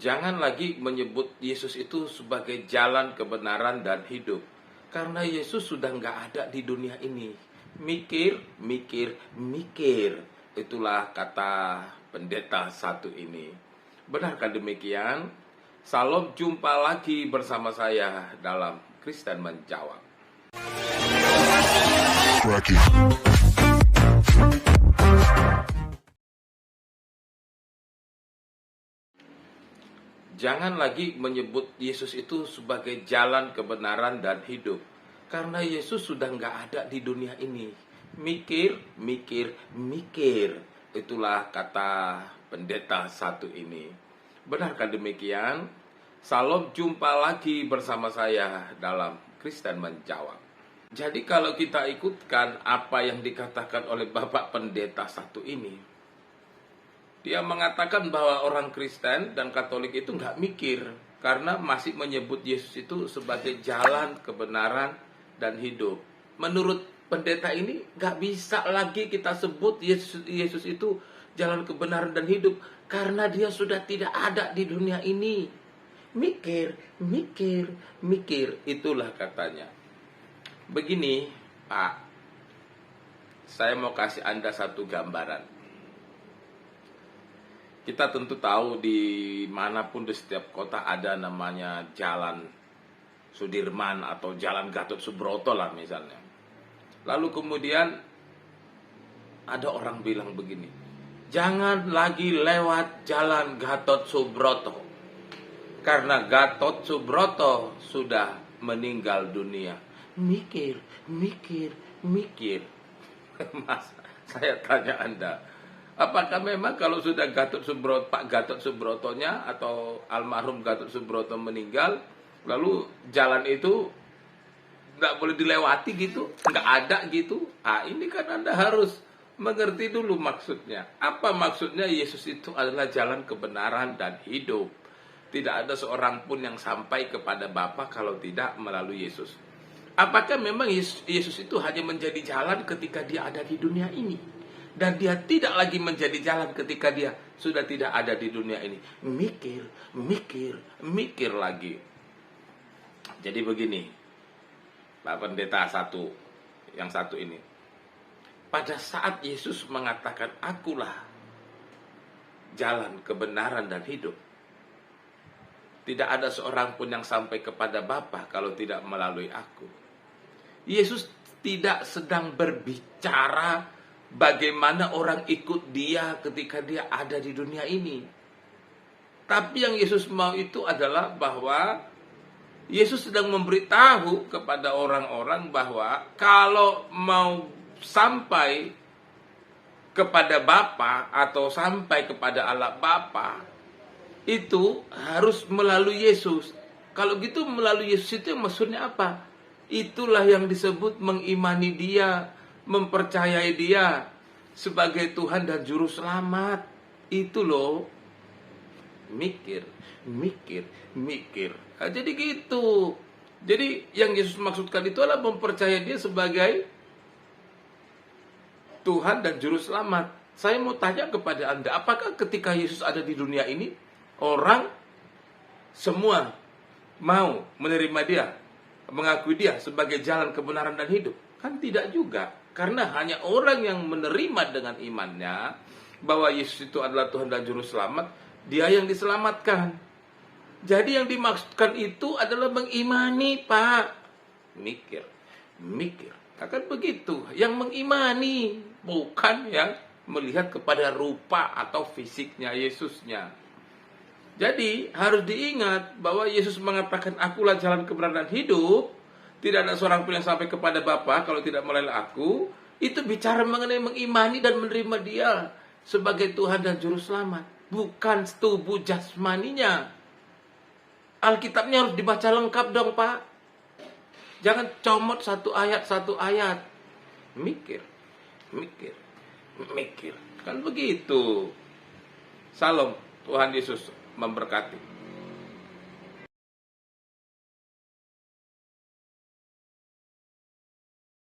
Jangan lagi menyebut Yesus itu sebagai jalan kebenaran dan hidup. Karena Yesus sudah nggak ada di dunia ini. Mikir, mikir, mikir. Itulah kata pendeta satu ini. Benarkah demikian? Salam, jumpa lagi bersama saya dalam Kristen Menjawab. Jangan lagi menyebut Yesus itu sebagai jalan kebenaran dan hidup. Karena Yesus sudah nggak ada di dunia ini. Mikir, mikir, mikir. Itulah kata pendeta satu ini. Benarkah demikian? Salam, jumpa lagi bersama saya dalam Kristen Menjawab. Jadi kalau kita ikutkan apa yang dikatakan oleh Bapak Pendeta satu ini, dia mengatakan bahwa orang Kristen dan Katolik itu nggak mikir karena masih menyebut Yesus itu sebagai jalan kebenaran dan hidup. Menurut pendeta ini nggak bisa lagi kita sebut Yesus itu jalan kebenaran dan hidup karena dia sudah tidak ada di dunia ini. Mikir, mikir, mikir, itulah katanya. Begini, Pak, saya mau kasih Anda satu gambaran. Kita tentu tahu di manapun di setiap kota ada namanya Jalan Sudirman atau Jalan Gatot Subroto lah misalnya. Lalu kemudian ada orang bilang begini, jangan lagi lewat Jalan Gatot Subroto karena Gatot Subroto sudah meninggal dunia. Mikir, mikir, mikir. Mas, saya tanya Anda, apakah memang kalau sudah Pak Gatot Subrotonya atau almarhum Gatot Subroto meninggal, lalu jalan itu nggak boleh dilewati gitu, nggak ada gitu? Ah, ini kan Anda harus mengerti dulu maksudnya. Apa maksudnya Yesus itu adalah jalan kebenaran dan hidup. Tidak ada seorang pun yang sampai kepada Bapa kalau tidak melalui Yesus. Apakah memang Yesus itu hanya menjadi jalan ketika dia ada di dunia ini? Dan dia tidak lagi menjadi jalan ketika dia sudah tidak ada di dunia ini. Mikir, mikir, mikir lagi. Jadi begini, Pak Pendeta yang satu ini. Pada saat Yesus mengatakan, akulah jalan kebenaran dan hidup, tidak ada seorang pun yang sampai kepada Bapa kalau tidak melalui aku. Yesus tidak sedang berbicara bagaimana orang ikut dia ketika dia ada di dunia ini. Tapi yang Yesus mau itu adalah bahwa Yesus sedang memberitahu kepada orang-orang bahwa kalau mau sampai kepada Bapa atau sampai kepada Allah Bapa, itu harus melalui Yesus. Kalau gitu melalui Yesus itu maksudnya apa? Itulah yang disebut mengimani dia, mempercayai dia sebagai Tuhan dan Juru Selamat. Itu loh. Mikir, mikir, mikir. Nah, jadi gitu. Jadi yang Yesus maksudkan itu adalah mempercayai dia sebagai Tuhan dan Juru Selamat. Saya mau tanya kepada Anda, apakah ketika Yesus ada di dunia ini, orang semua mau menerima dia, mengakui dia sebagai jalan kebenaran dan hidup? Kan tidak juga. Karena hanya orang yang menerima dengan imannya bahwa Yesus itu adalah Tuhan dan Juru Selamat, dia yang diselamatkan. Jadi yang dimaksudkan itu adalah mengimani, Pak. Mikir, mikir. Akan begitu. Yang mengimani, bukan yang melihat kepada rupa atau fisiknya Yesusnya. Jadi harus diingat bahwa Yesus mengatakan akulah jalan kebenaran dan hidup. Tidak ada seorang pun yang sampai kepada Bapa kalau tidak melalui aku. Itu bicara mengenai mengimani dan menerima dia sebagai Tuhan dan Juru Selamat. Bukan tubuh jasmaninya. Alkitabnya harus dibaca lengkap dong, Pak. Jangan comot satu ayat. Mikir, mikir, mikir. Kan begitu. Salam, Tuhan Yesus memberkati.